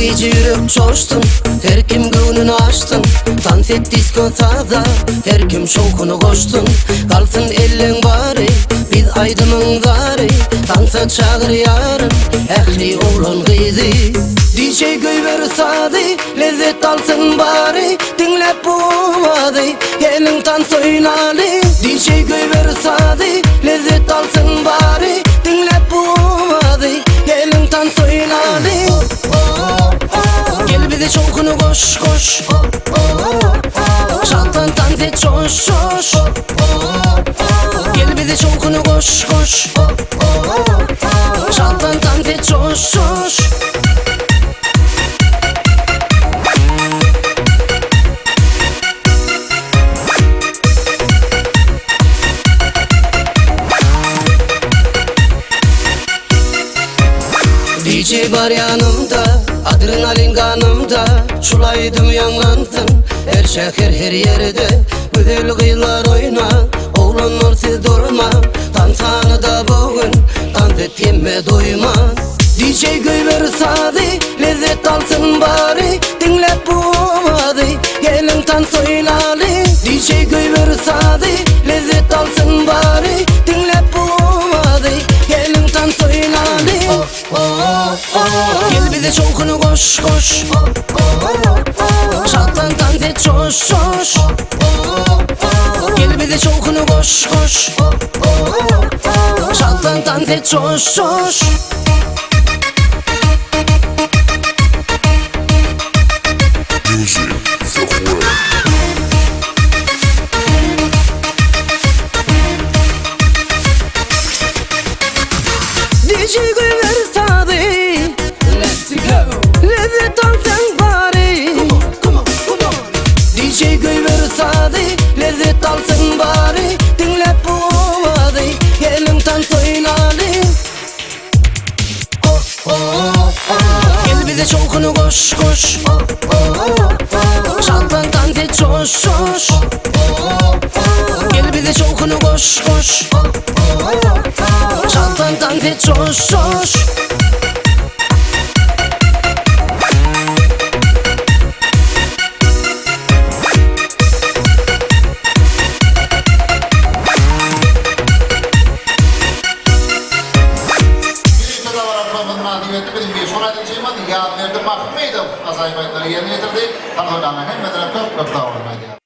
gece yürüp çoştun, her kim gönlünü açtın. Dans et diskotada, her kim şokunu koştun. Kalsın ellen bari, biz aydının gari. Dansa çağır yarın, ehli oğlan kıydı. DJ göy sadi, lezzet alsın bari. Dinlep bu vadi, gelin dans oynalı. DJ göy sadi, lezzet alsın bari. Dinlep bu vadi, gelin dans oynalı. Gel bize şokunu koş koş, şaltan dans et çoş çoş. Gel bize şokunu koş koş, şaltan dans et çoş çoş. DJ var yanımda, adrenalin kanımda. Şulaydım yangınsın, her şehir her yerde. Güzel kıyılar oyna, oğlanlar siz durma. Dansanı da bugün, dans et yeme doyma. DJ göy sadi, lezzet alsın bari. Dinlep bu vadi, gelin dans oynalı. DJ göy sadi, lezzet alsın bari. Dinlep bu vadi, gelin dans oynalı. Gel bize şokunu koş koş, şaltan dans et çoş çoş. Gel bize şokunu koş koş, şaltan dans et çoş çoş. DJ göy sadi, let's go. Lezzet alsın bari. Come on, come on. DJ göy sadi, lezzet alsın bari. Dinle bu vadi, gelin dans oynalı. Gel bize şokunu koş koş, şaltan dans et çoş çoş. Gel bize şokunu koş koş, şaltan dans et çoş çoş. Mahmedov azaybayları yerine getirdi. Tanrı'dan hem medrek köp köp dağılmaydı.